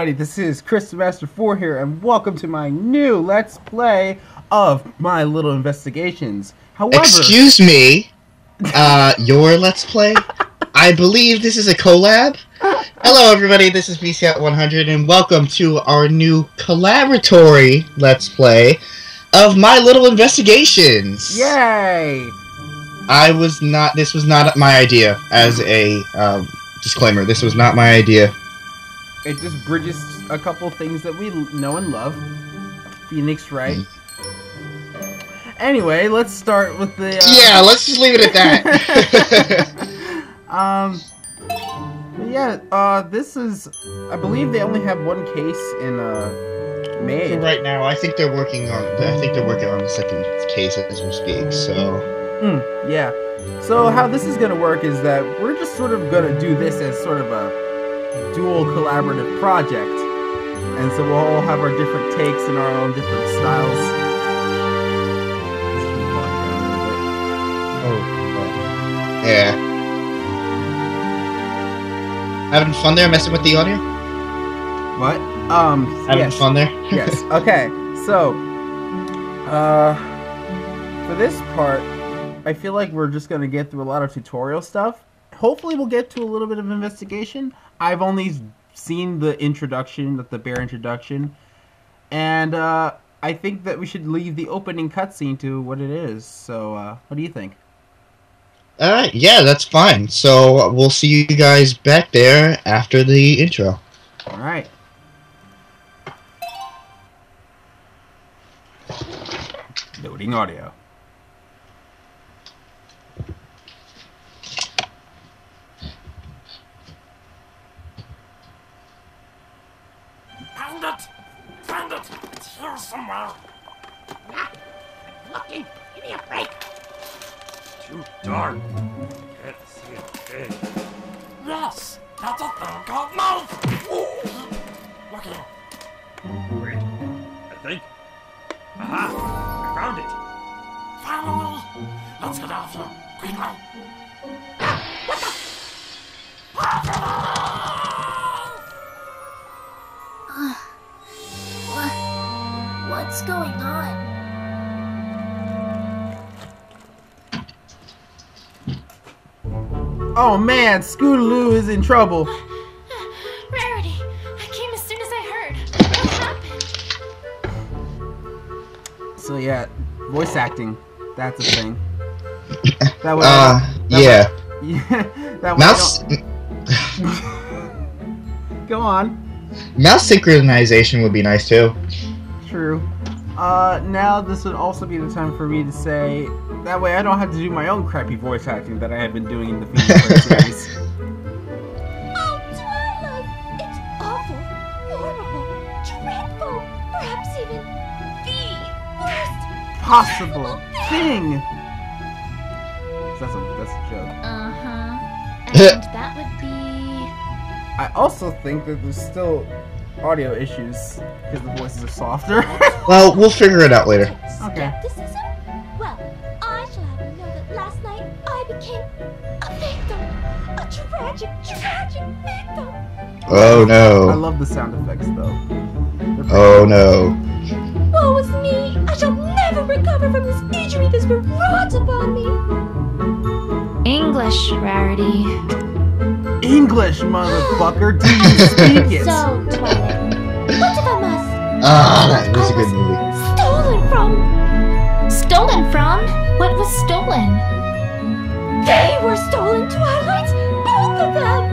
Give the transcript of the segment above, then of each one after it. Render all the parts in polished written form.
everybody, this is Chris Master 4 here, and welcome to my new Let's Play of My Little Investigations. However... Excuse me, your Let's Play? I believe this is a collab? Hello everybody, this is BC100, and welcome to our new collaboratory Let's Play of My Little Investigations! Yay! This was not my idea, as a, disclaimer, this was not my idea. It just bridges a couple things that we know and love. Phoenix, right? Anyway, let's start with the... Yeah, let's just leave it at that. This is... I believe they only have one case in, May. For right now, I think they're working on the second case as we speak, so... Yeah. So how this is gonna work is that we're just sort of gonna do this as sort of a dual collaborative project, and so we'll all have our different takes and our own different styles. Yeah. Having fun there, messing with the audio? What? Having fun there? Yes. Okay. So, for this part, I feel like we're just gonna get through a lot of tutorial stuff. Hopefully we'll get to a little bit of investigation. I've only seen the introduction, the bare introduction, and I think that we should leave the opening cutscene to what it is. So, what do you think? Yeah, that's fine. So we'll see you guys back there after the intro. All right. Loading audio. Found it! It's here somewhere. I'm looking. Give me a break. Too dark. Can't see a thing. Yes, that's a thing called mouth. Look here. Wait, I think. Aha! I found it. Finally! Let's get off here. Quickly. What the? What's going on? Oh man, Scootaloo is in trouble. Rarity, I came as soon as I heard. What happened? So yeah, voice acting, that's a thing. That way, that Mouse. Go on. Mouse synchronization would be nice too. True. Now this would also be the time for me to say, that way I don't have to do my own crappy voice acting that I have been doing in the Phoenix series. Oh, Twilight! It's awful, horrible, dreadful, perhaps even the worst possible thing! That's a joke. Uh-huh. And that would be... I also think that there's still audio issues because the voices are softer. Well, we'll figure it out later. Okay. Skepticism? Well, I shall have you know that last night I became a victim. A tragic victim. Oh no. I love the sound effects though. Oh no. Woe is me! I shall never recover from this injury that's been wrought upon me. English, Rarity. English, motherfucker! Do you speak it? So, Twilight, what if I must? That was a good movie. Stolen from? What was stolen? They were stolen, Twilight! Both of them!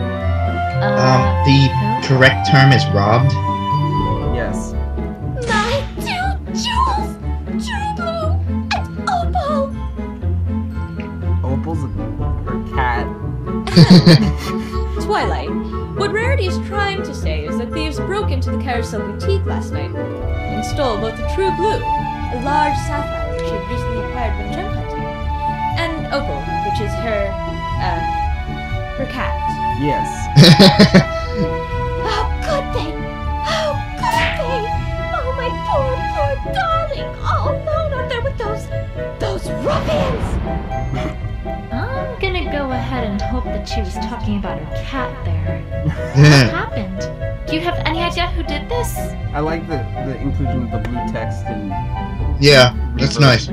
The correct term is robbed. Yes. My two jewels! True Blue and Opal! Opal's her cat. Twilight, what Rarity is trying to say is that thieves broke into the Carousel Boutique last night and stole both the True Blue, a large sapphire which she had recently acquired when gem hunting, and Opal, which is her cat. Yes. How could they? How could they? Oh, my poor darling, all alone out there with those ruffians! I'm gonna go ahead and hope that she was talking about her cat there. What happened? Do you have any idea who did this? I like the inclusion of the blue text and Yeah, that's nice.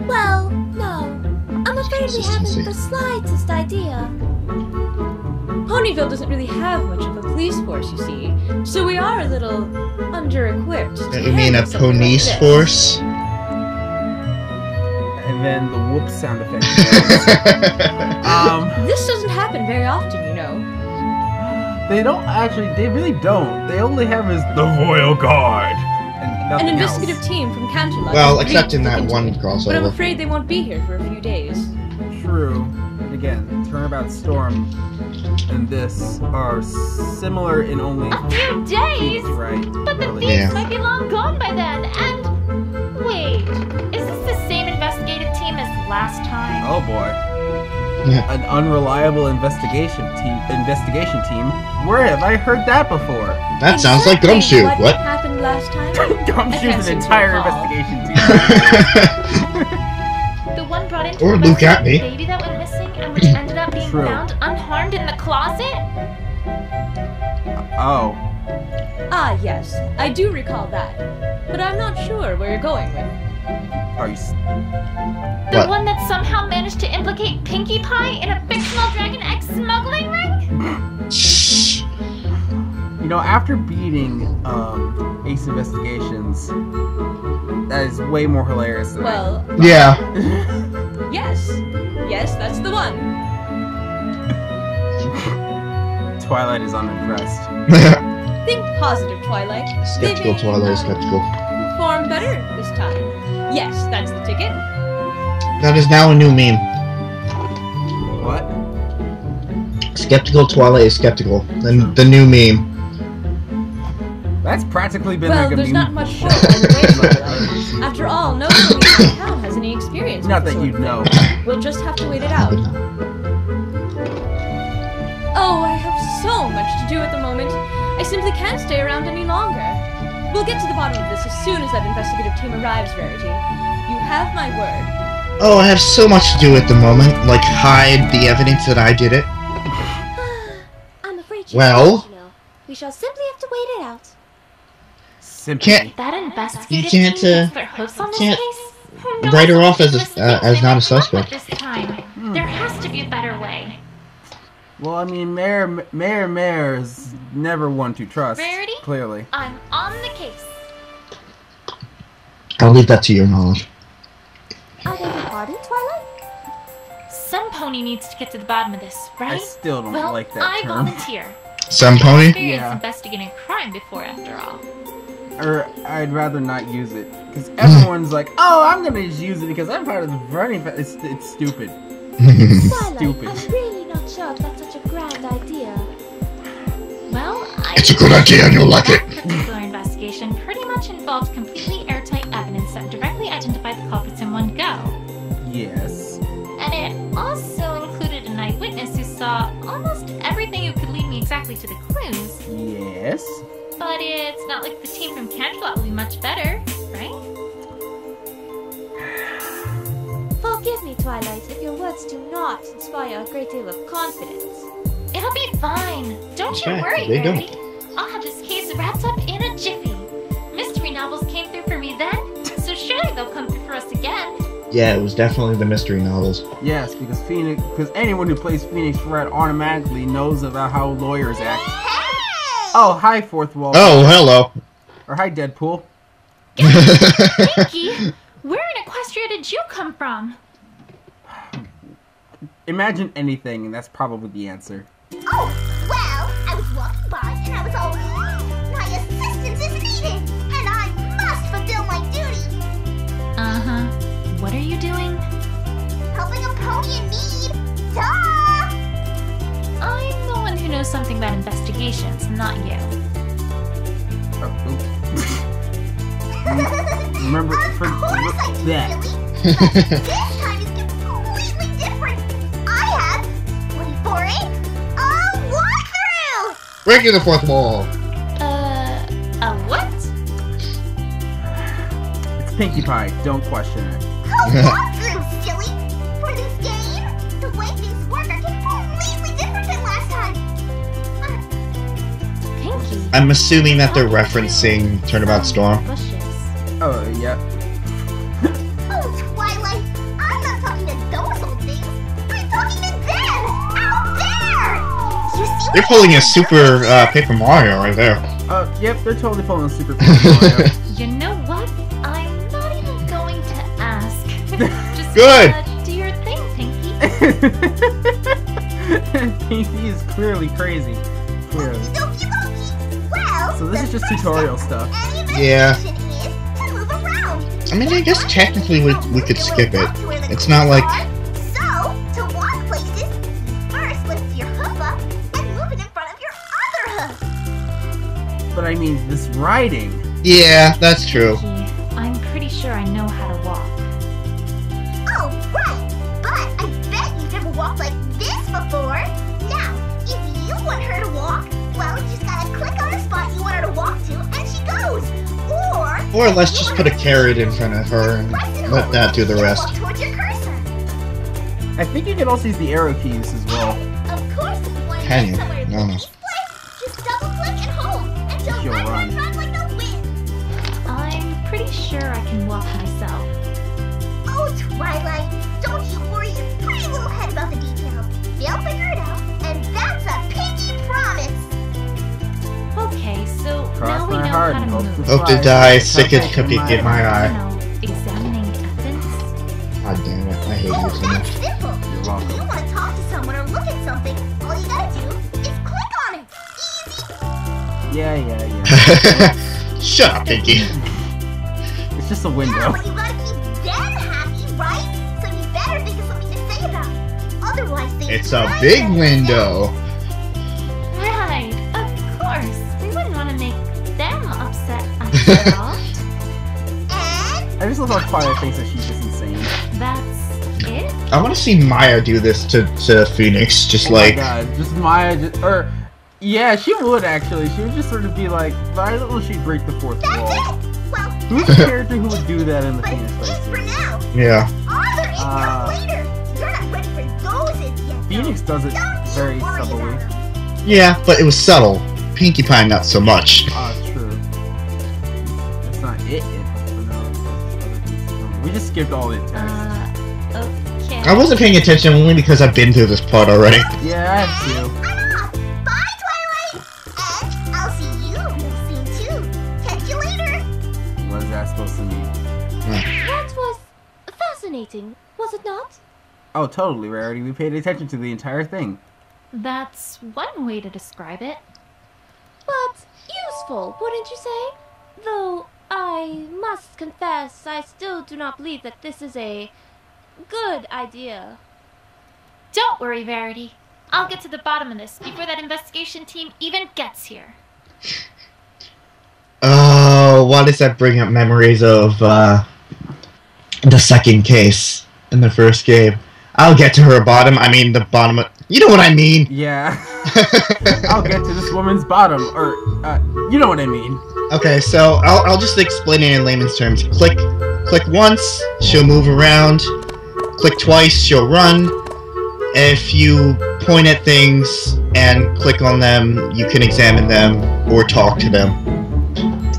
Well, no. I'm afraid we haven't the slightest idea. Ponyville doesn't really have much of a police force, you see, so we are a little under-equipped. You mean a police force? and then the whoop sound effect. This doesn't happen very often, you know. They don't actually. They really don't. They only have is the Royal Guard and An nothing investigative else. team from Canterlot. Well, agreed except to in look that into one it, but I'm crossover. afraid they won't be here for a few days. True. And again, Turnabout Storm and this are similar in only A few days? right? But the early. thieves Yeah. might be long gone by then, and... Wait, is this the same investigative team as last time? Oh boy. Yeah. An unreliable investigation team. Where have I heard that before? That sounds like Exactly Gumshoe. What? happened last time? Gumshoe's can't an seem to entire recall. investigation team. The one brought into Or the Luke at me. baby that went missing and which ended up being True. found unharmed in the closet? Oh. Ah, yes, I do recall that. But I'm not sure where you're going with. Are you? The What? one that somehow managed to implicate Pinkie Pie in a fictional Dragon X smuggling ring? Shh. You know, after beating Ace Investigations, that is way more hilarious than Well, Yeah. yes. Yes, that's the one. Twilight is unimpressed. Think positive, Twilight. Skeptical They may Twilight, skeptical. perform better this time. Yes, that's the ticket. That is now a new meme. What? Skeptical Twilight is skeptical. The new meme. That's practically been Well, like a there's meme. not much show on the way, Twilight. After all, no one in town has any experience. Not with that the you'd sort know. of thing. We'll just have to wait it out. Oh, I have so much to do at the moment. I simply can't stay around any longer. We'll get to the bottom of this as soon as that investigative team arrives, Rarity. You have my word. Oh, I have so much to do at the moment, like hide the evidence that I did it. I'm afraid Well? we shall simply have to wait it out. Simply. Can't- That investigative You can't, team gets their hopes on this can't case? Who knows write her what off as a- mistakes as they not a might come up suspect. with This time. There has to be a better way. Well, I mean, Mayor is never one to trust. Rarity? Clearly. I'm on the case. I'll leave that to your knowledge. I beg your pardon, Twilight? Some pony needs to get to the bottom of this, I right? still don't Well, like that I term. volunteer. Some pony? Experience Yeah. investigating crime before, after all. Or I'd rather not use it because everyone's like, "Oh, I'm gonna just use it because I'm part of the running." It's stupid. Stupid. I'm really not sure if that's such a grand idea. Well, It's a good idea and you'll like it. That particular investigation pretty much involved completely airtight evidence that directly identified the culprits in one go. Yes. And it also included an eyewitness who saw almost everything who could lead me exactly to the clues. Yes. But it's not like the team from Canterlot will be much better, right? Forgive me, Twilight, if your words do not inspire a great deal of confidence. It'll be fine. Don't That's you right, worry, they don't. Rarity. I'll have this case wrapped up in a jiffy. Mystery novels came through for me then, so surely they'll come through for us again. Yeah, it was definitely the mystery novels. Yes, because anyone who plays Phoenix Red automatically knows about how lawyers act. Hey! Oh, hi, Fourth Wall. Oh, hello. Or hi, Deadpool. Pinky, where in Equestria did you come from? Imagine anything, and that's probably the answer. Oh, well, I was walking by and I was all, my assistance is needed, and I must fulfill my duty. Uh-huh. What are you doing? Helping a pony in need. Duh! I'm the one who knows something about investigations, not you. Remember, Of course I do, that. silly. But this time is completely different. I have, wait for it, a walkthrough! Breaking the fourth wall. A what? It's Pinkie Pie. Don't question it. A walkthrough, silly! For this game, the way things work are completely different than last time. I'm assuming that they're referencing Turnabout Storm. Bushes. Oh, yeah. Oh, Twilight, I'm not talking to those old things. I'm talking to them out there. You see They're what pulling I a did super there? Paper Mario right there. Yep, they're totally pulling a Super Mario. You know what? I'm not even going to ask. Just Good. Do your thing, Pinky. Pinky is clearly crazy. Clearly. Okie dokie. Well, So this is the just first tutorial step of stuff. any Yeah. investigation is to move around. I mean, I guess technically we could skip it. It's It's not like... So, to walk places, first lift your hoof up and move it in front of your other hoof. But I mean, this riding. Yeah, that's true. Pinky, I'm pretty sure I know how to walk. Oh, right. But I bet you've never walked like this before. Now, if you want her to walk, well, you just gotta click on the spot you want her to walk to, and she goes. Or let's just put a carrot in front of her and let that do the rest. Walk towards your cursor. I think you can also use the arrow keys as well. Of course, if you want to Can get you? somewhere No, no. to display, just double click and hold, and she'll She'll run run. like the wind. I'm pretty sure I can walk myself. Oh, Twilight, don't you worry your pretty little head about the details. They'll figure it out, and that's a pinky promise. Okay, so Cross now we my know heart how and to hope move. to Hope to fly. die, sick it Cupcake could be in in my You eye. know, examining evidence. God damn it, I hate you Oh, so that's much. simple. You're If welcome. you want to talk to someone or look at something, all you gotta do is click on it. Easy. Yeah. Shut up, Pinky. It's just a Yeah, window. but you gotta keep them happy, right? So you better think of something to say about it. Otherwise, they It's a might big get window. Right, of course. We wouldn't want to make them upset after all. And I just love how Twilight thinks that she's just insane. That's it? I want to see Maya do this to Phoenix, just Oh like... my god, just Maya, yeah, she would actually. She would just sort of be like, I don't know if she'd break the fourth wall. that's it. Well, Who's the character who would do that in the but Phoenix just Wright for series? now, Yeah. other Uh, incomes later. You're not ready for those yet. though. Phoenix does it Don't you very worry subtly. about 'em. Yeah, but it was subtle. Pinkie Pie, not so much. True. That's not it, but no, it's other things. We just skipped all the text. Okay. I wasn't paying attention only because I've been through this part already. Yeah, I have to. I'm off. Bye, Twilight. And I'll see you real soon too. Catch you later. What is that supposed to mean? That was fascinating, was it not? Oh, totally, Rarity. We paid attention to the entire thing. That's one way to describe it. But useful, wouldn't you say? Though I must confess, I still do not believe that this is a good idea. Don't worry, Verity. I'll get to the bottom of this before that investigation team even gets here. Oh, why does that bring up memories of the second case in the first game? I'll get to her bottom. I mean, the bottom of... You know what I mean! Yeah. I'll get to this woman's bottom, or, you know what I mean. Okay, so I'll just explain it in layman's terms. Click once, she'll move around. Click twice, she'll run. If you point at things and click on them, you can examine them or talk to them.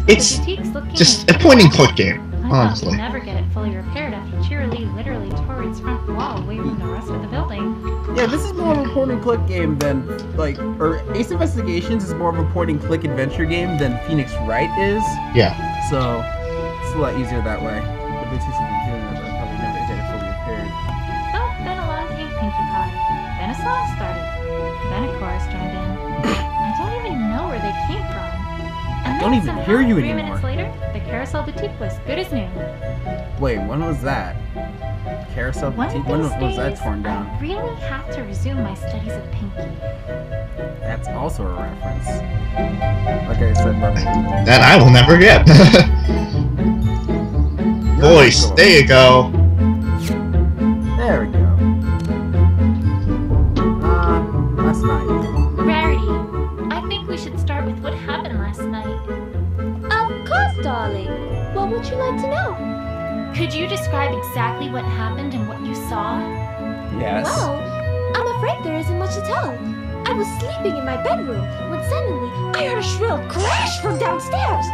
It's Boutique's looking just a point-and-click game, I thought honestly. we'd never get it fully repaired after Cheerilee literally tore its front wall away from the rest of the building. Yeah, this is more of a point-and-click game than, like, or Ace Investigations is more of a point-and-click adventure game than Phoenix Wright is. Yeah. So, it's a lot easier that way. The big system but probably never get it fully repaired. Oh, then along came Pinkie Pie. Then a song started. Then a chorus joined in. I don't even know where they came from. And don't then even somehow, hear you 3 anymore. minutes later, the Carousel Boutique was good as new. Wait, when was that? Carousel One of Boutique? When these was that days, torn down? I really have to resume my studies of Pinkie. That's also a reference. Like I said, Rebel. That I will never get. Voice, there you go. There we go. Last night. Rarity, I think we should start with what happened last night. Of course, darling. What would you like to know? Could you describe exactly what happened and what you saw? Yes. Well, I'm afraid there isn't much to tell. I was sleeping in my bedroom when suddenly I heard a shrill crash from downstairs.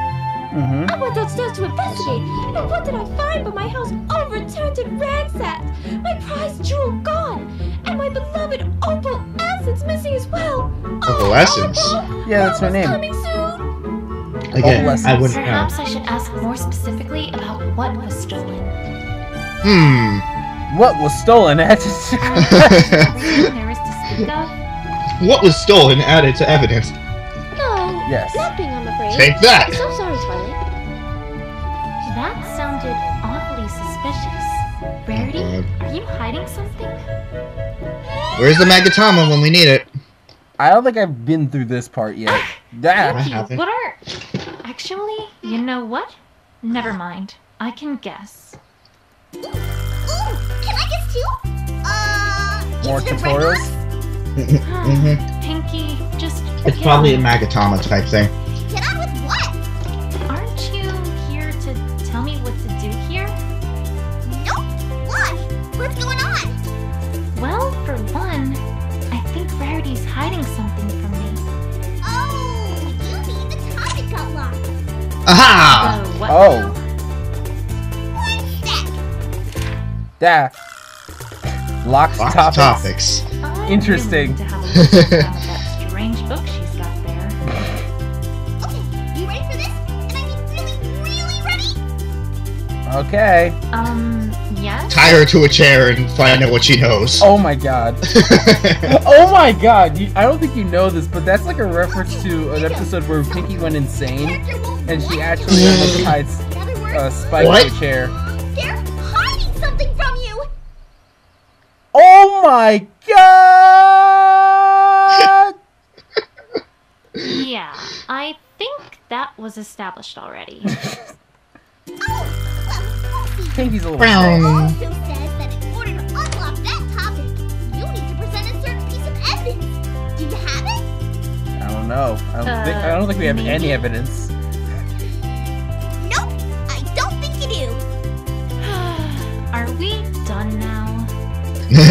I went downstairs to investigate, and what did I find but my house overturned and ransacked, my prized jewel gone, and my beloved opal essence missing as well. Opal essence? Yeah, that's her Mom was name. coming soon. Again, I wouldn't know. Perhaps I should ask more specifically about what was stolen. What was stolen? Everything there is to speak of? What was stolen added to evidence? No, Yes. nothing, I'm afraid. Take that! I'm so sorry, Twilight. That sounded awfully suspicious. Rarity, are you hiding something? Where's the Magatama when we need it? I don't think I've been through this part yet. I That. haven't. What are... Actually, you know what? Never mind. I can guess. Ooh, can I guess too? More is it a tutorials? Pinky, just... It's get probably a on. Magatama type thing. Get on with what? Aren't you here to tell me what to do here? Nope. Why? What's going on? Well, for one, I think Rarity's hiding something from me. Oh, you mean the topic got locked. Aha! What Oh. now? One sec. That. Locked Lots of topics. topics. I'm Interesting. willing to have a look at that strange book she's got there. Okay, you ready for this? And I mean really ready? Okay. Yes? Tie her to a chair and find out what she knows. Oh my god. Oh my god. I don't think you know this, but that's like a reference to an episode where Pinky went insane Character won't and she want actually you. almost tied In other words, Spike What? to a chair. they're hiding something from you. Oh my god! Yeah, I think that was established already. Oh, well, we'll see. Pinky's a little Brown. sick. Also says that in order to unlock that topic, you need to present a certain piece of evidence. Do you have it? I don't know. I don't think we have maybe. any evidence. Nope, I don't think you do. Are we done now? No.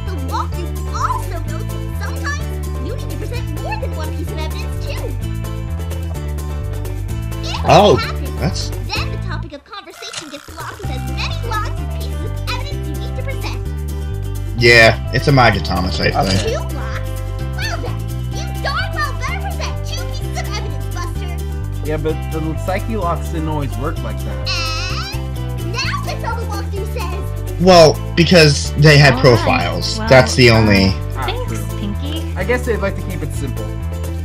The walkthrough also notes that sometimes you need to present more than one piece of evidence too. If that Oh, happens, that's... then the topic of conversation gets blocked with as many blocks as pieces of evidence you need to present. Yeah, it's a Magatama type Okay. thing. 2 blocks? Well then, you darn well better present 2 pieces of evidence, Buster. Yeah, but the psyche locks didn't always work like that. And now that's all the walkthrough says. Well, because they had Alright, profiles. well, That's the only... Ah, Thanks, true. Pinky. I guess they'd like to keep it simple,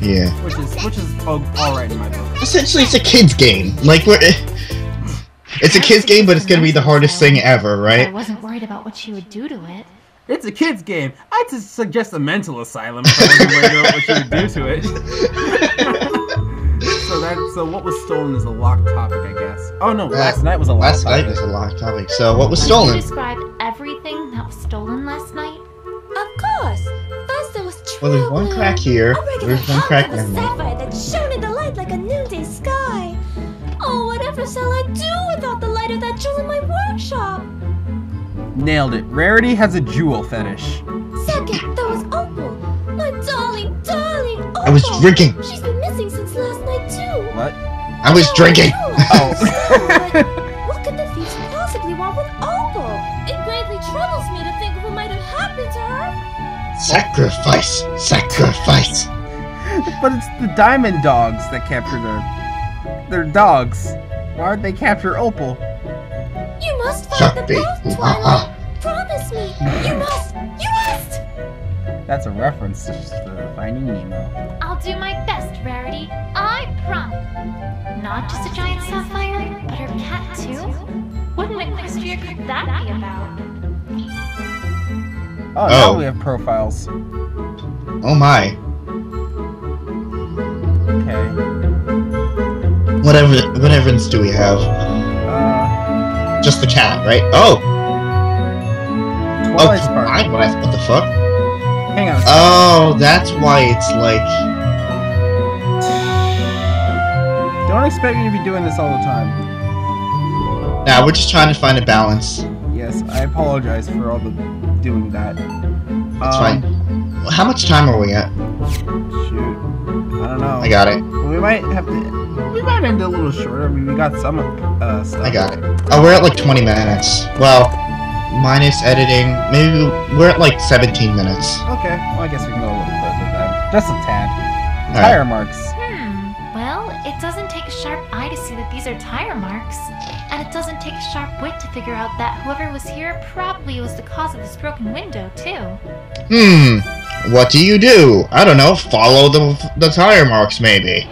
Yeah. which is all right in my book. Essentially, it's a kid's game. Like, we're... It's a kid's game, but it's gonna be the hardest thing ever, I right? wasn't worried about what she would do to it. It's a kid's game. I'd just suggest a mental asylum if I wasn't worried about what she would do to it. So what was stolen is a locked topic, I guess. Oh no, last night was a locked Last night topic. was a locked topic. So, what was Can stolen? you describe everything that was stolen last night? Of course. First there was Well, there's one crack here. A regular There's one hunk crack of a in there. sapphire that shone in the light like a noonday sky. Oh, whatever shall I do without the light of that jewel in my workshop? Nailed it. Rarity has a jewel fetish. Second, there was Opal. My darling Opal. I was drinking. She's been missing since last night too. What? I was drinking. Oh. What could the thieves possibly want with Opal? It greatly troubles me to think of what might have happened to her. Sacrifice. Sacrifice. But it's the diamond dogs that captured her. They're dogs. Why'd they capture Opal? You must find them Shakti. both, Twilight. Promise me. You must. You must. That's a reference to Finding Nemo. I'll do my best, Rarity. I promise. Not just a giant sapphire, but her cat too? What an equestria could that be about? Oh, now we have profiles. Oh my. Okay. What evidence do we have? Just the cat, right? Oh! Twilight's Oh, part. what the fuck? Hang on a second. Oh, that's why it's like... Don't expect me to be doing this all the time. Nah, we're just trying to find a balance. Yes, I apologize for all the doing that. That's fine. How much time are we at? Shoot. I don't know. I got it. We might have to. We might end a little shorter. I mean, we got some stuff. I got it. Oh, we're at like 20 minutes. Well, minus editing, maybe we're at like 17 minutes. Okay. Well, I guess we can go a little further then. Just a tad. All Tire right. marks. Well, it doesn't take a sharp eye to see that these are tire marks. And it doesn't take a sharp wit to figure out that whoever was here probably was the cause of this broken window, too. What do you do? I don't know. Follow the tire marks, maybe.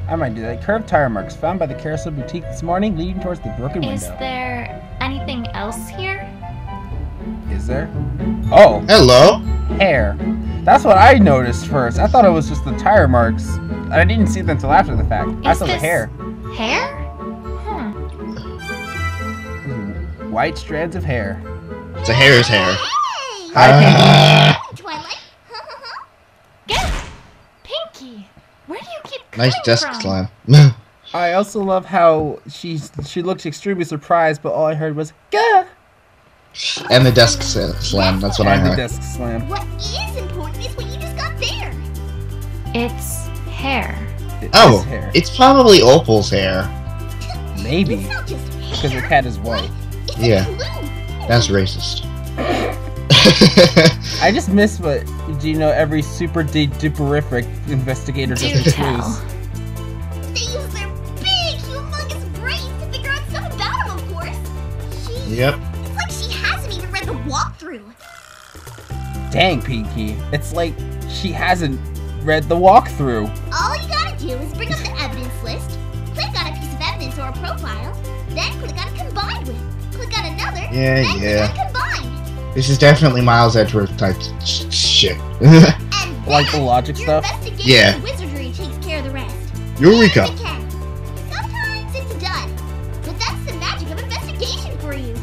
I might do that. Curved tire marks found by the Carousel Boutique this morning, leading towards the broken Is window. there anything else here? Is there? Oh, Hello. hair. That's what I noticed first. I thought it was just the tire marks. I didn't see them until after the fact. I Is saw the this hair. Hair? White strands of hair. It's a hare's hair. Hey! Ah, Twilight? Get Pinky! Where do you keep coming nice desk from? slam. I also love how she looked extremely surprised, but all I heard was "gah" And the desk slam. That's what I and the heard. desk slam. What is important is what you just got there. It's hair. It Oh, is hair. it's probably Opal's hair. Maybe It's not just hair. because the cat is white. It's Yeah. blue. That's racist. I just miss what do you know? Every super duperific investigator does Do in tell. clues. They use their big, humongous brains to figure out stuff about him, of course. She, Yep. It's like she hasn't even read the walkthrough. Dang, Pinky. It's like she hasn't read the walkthrough. All you gotta do is bring up the evidence list, click on a piece of evidence or a profile, then click on combined with, click on another, Yeah, then yeah. click on combine. This is definitely Miles Edgeworth type shit. And Like the then logic your stuff? investigation Yeah. wizardry takes care of the rest. Eureka. Yes, it can. Sometimes it's done, but that's the magic of investigation for you.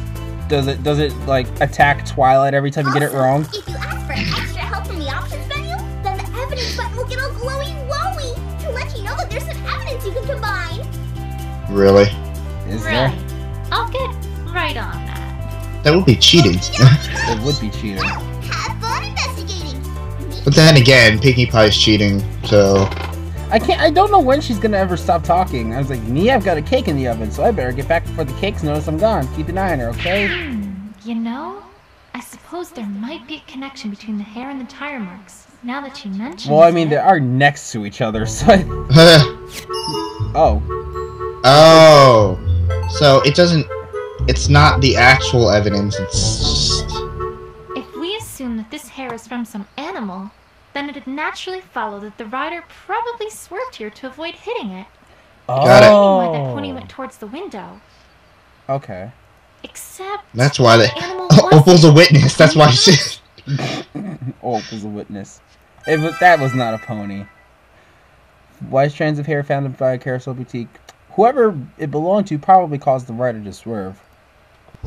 Does it like attack Twilight every time you get it Also, wrong? If you ask for extra help from the options menu, then the evidence button will get all glowy-wowy to let you know that there's some evidence you can combine. Really? Is there? Right. I'll get right on that. That would be cheating. It would be cheating. Well, have fun investigating. But then again, Pinkie Pie's cheating, so... I don't know when she's gonna ever stop talking. I was like, me, I've got a cake in the oven, so I better get back before the cakes notice I'm gone. Keep an eye on her, okay? You know, I suppose there might be a connection between the hair and the tire marks, now that you mention Well, I mean, they are next to each other, so Oh. Oh! So, it doesn't... It's not the actual evidence, it's just... If we assume that this hair is from some animal, then it'd naturally follow that the rider probably swerved here to avoid hitting it. Got it. Why that pony went towards the window. Okay. Except That's why the the... animal Opal's a witness, that's why she... Oh, was a witness. That was not a pony. White strands of hair found by a Carousel Boutique. Whoever it belonged to probably caused the rider to swerve.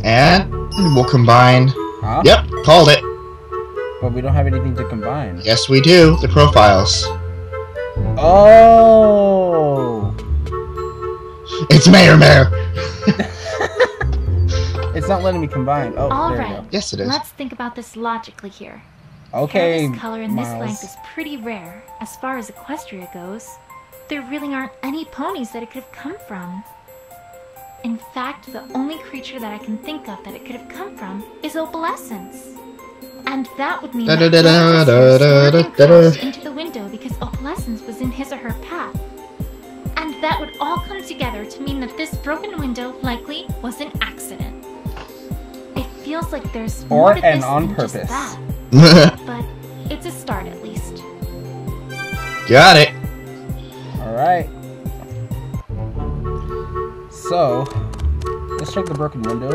And we'll combine... Huh? Yep, called it. But we don't have anything to combine. Yes, we do. The profiles. Oh! It's Mayor Mayor! It's not letting me combine. Oh, All there right. we go. Yes, it is. Let's think about this logically here. Okay, Hair this color and this Miles. length is pretty rare, as far as Equestria goes. There really aren't any ponies that it could have come from. In fact, the only creature that I can think of that it could have come from is opalescence. And that would mean that Opalescence was swerving across into the window because opalescence was in his or her path. And that would all come together to mean that this broken window likely was an accident. It feels like there's more Or to an this on than just purpose. that. But it's a start at least. Got it. Alright. So, let's check the broken window.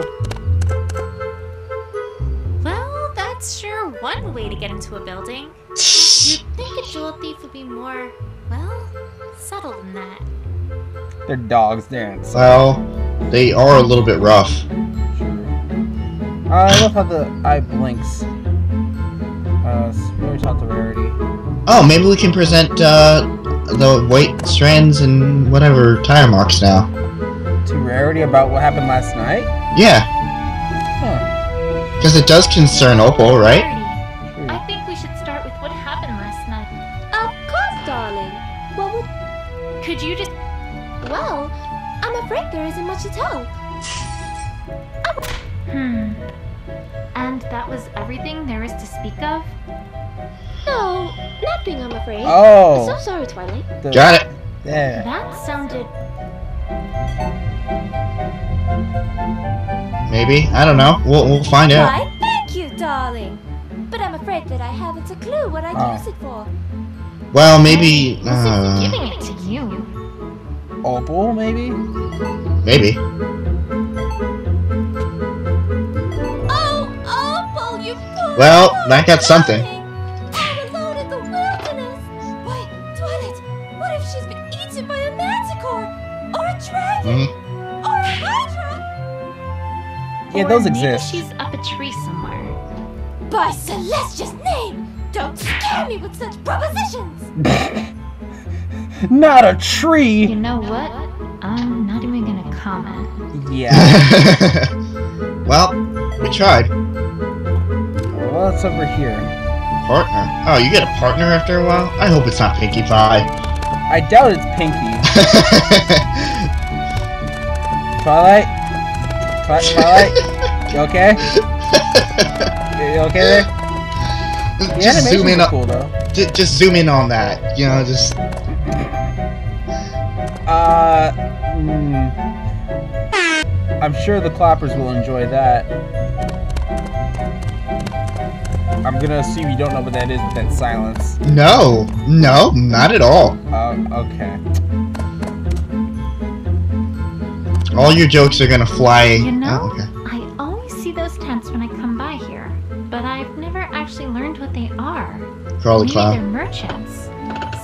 Well, that's sure one way to get into a building. You'd think a jewel thief would be more, well, subtle than that. They're dogs dance. Well, they are a little bit rough. I love how the eye blinks. We talked to Rarity. Oh, maybe we can present the white strands and whatever tire marks now. To Rarity about what happened last night? Yeah, Huh. because it does concern Opal, right? Rarity, I think we should start with what And that was everything there is to speak of? No, nothing, I'm afraid. Oh. So sorry, Twilight. Got it. Yeah. That sounded... Maybe. I don't know. We'll find out. Why, thank you, darling. But I'm afraid that I haven't a clue what I'd use it for. Well, maybe. Giving it to you. Opal, maybe? Maybe. Oh, Opal, you poor Well, that got something. All alone in the wilderness. Why, Twilight, what if she's been eaten by a manticore? Or a dragon? Or a hydra? Yeah, Or those maybe exist. she's up a tree somewhere. By Celestia's name, don't scare me with such propositions. Not a tree! You know what? I'm not even gonna comment. Yeah. Well, we tried. Well, it's over here. Partner. Oh, you get a partner after a while? I hope it's not Pinkie Pie. I doubt it's Pinky. Twilight? Twilight? You okay? You okay there? The Just zoom in animations are cool, though. Just zoom in on that. You know, just. I'm sure the clappers will enjoy that. I'm gonna assume you don't know what that is with that silence. No, not at all. Okay. All your jokes are gonna fly. You know, Oh, okay. I always see those tents when I come by here, but I've never actually learned what they are. Crawly Maybe they're clown. merchants.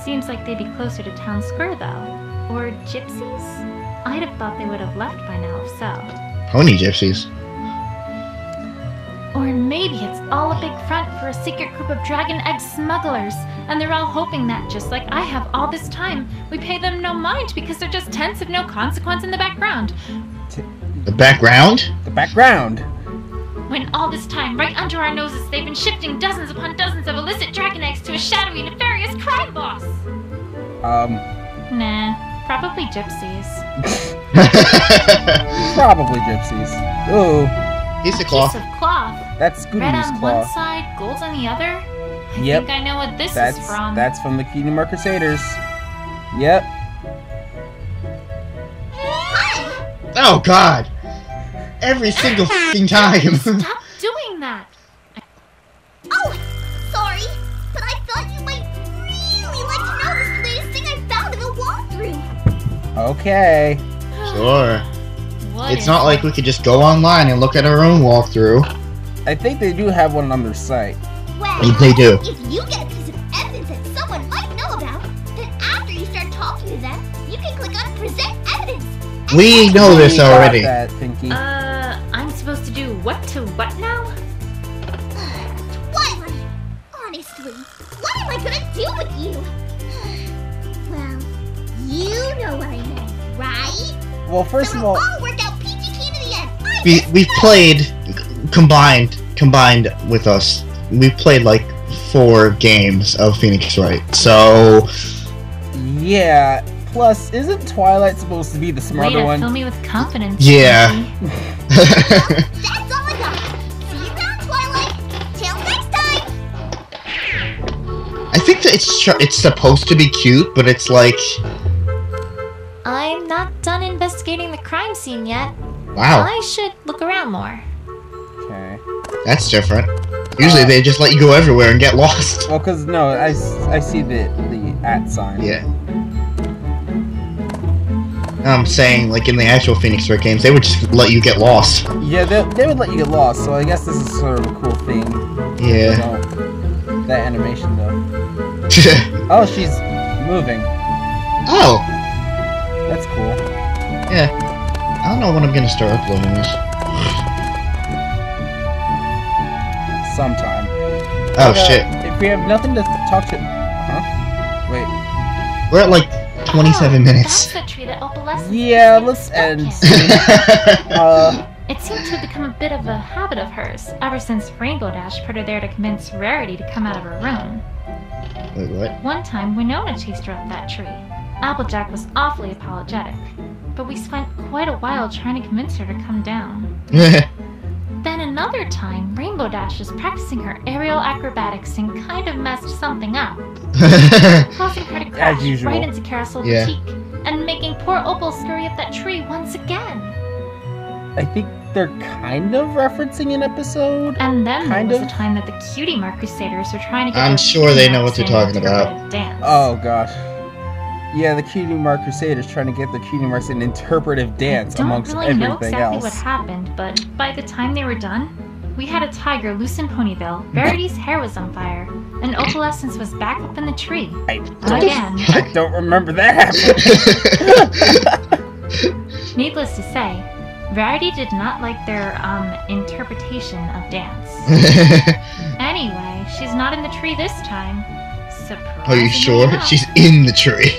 Seems like they'd be closer to town square though. Or gypsies? I'd have thought they would have left by now if so. Pony gypsies. Or maybe it's all a big front for a secret group of dragon egg smugglers, and they're all hoping that, just like I have all this time, we pay them no mind because they're just tents of no consequence in the background. The background? The background. When all this time, right under our noses, they've been shifting dozens upon dozens of illicit dragon eggs to a shadowy, nefarious crime boss! Nah, probably gypsies. Probably gypsies. Ooh, Piece of Piece cloth. of cloth. that's Red Scooby-Doo's on claw. one side, gold on the other? I Yep. think I know what this That's is from. that's from the Kingdom Hearts Crusaders. Yep. Oh God! Every single f***ing time. Stop doing that! Oh, sorry, but I thought you might really like to know this latest thing I found in the walkthrough. Okay. Sure. What It's is not like it? we could just go online and look at our own walkthrough. I think they do have one on their site. Well, They do. if you get a piece of evidence that someone might know about, then after you start talking to them, you can click on Present Evidence. And We know this We got already. that, Pinky. I'm supposed to do what to what now? Twilight, honestly, what am I gonna do with you? Well, you know what I meant, right? Well, first of It'll all, all work out peachy keen to the end. We've played combined with us. We've played like 4 games of Phoenix Wright. So yeah. Plus, isn't Twilight supposed to be the Way smarter to one? fill me with confidence. Yeah. Pinky. That's all I got. See you around, Twilight. Till next time. I think that it's supposed to be cute, but it's like, I'm not done investigating the crime scene yet. wow, I should look around more. Okay. that's different. Usually they just let you go everywhere and get lost. Well, cause no, I see the @ sign. Yeah. I'm saying, like in the actual Phoenix Wright games, they would just let you get lost. Yeah, they would let you get lost. So I guess this is sort of a cool thing. Yeah. About that animation though. Oh, she's moving. Oh, That's cool. yeah. I don't know when I'm gonna start uploading this. Sometime. Oh But, shit. If we have nothing to talk to, huh? Wait. We're at like 27 minutes. That's the tree that opalescent. Yeah, let's end. It seemed to have become a bit of a habit of hers, ever since Rainbow Dash put her there to convince Rarity to come out of her room. Wait, what? One time, Winona chased her up that tree. Applejack was awfully apologetic. but we spent quite a while trying to convince her to come down. Then another time, Rainbow Dash was practicing her aerial acrobatics and kind of messed something up, causing her to crash right into Carousel Boutique, and making poor Opal scurry up that tree once again. I think they're kind of referencing an episode. And then there was the time that the Cutie Mark Crusaders were trying to get I'm sure they know what they're talking about. Dance. Oh gosh. Yeah, the Cutie Mark Crusaders trying to get the Cutie Marks in interpretive dance amongst everything else. I don't really know exactly what happened, but by the time they were done, we had a tiger loose in Ponyville, Verity's hair was on fire, and Opalescence was back up in the tree. I don't remember that happening. Needless to say, Verity did not like their interpretation of dance. Anyway, she's not in the tree this time. Surprisingly Are you sure? enough. She's in the tree.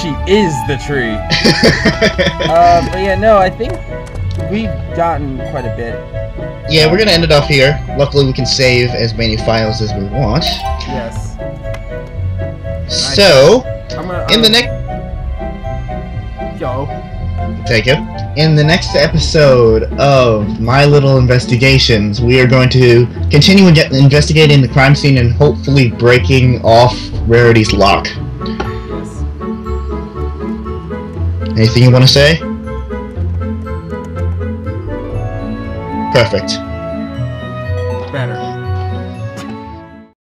She is the tree. But yeah, no, I think we've gotten quite a bit. Yeah, we're gonna end it off here. Luckily, we can save as many files as we want. Yes. So, in the next... Yo. Thank you. In the next episode of My Little Investigations, we are going to continue investigating the crime scene and hopefully breaking off Rarity's lock. Yes. Anything you want to say? Perfect. Better.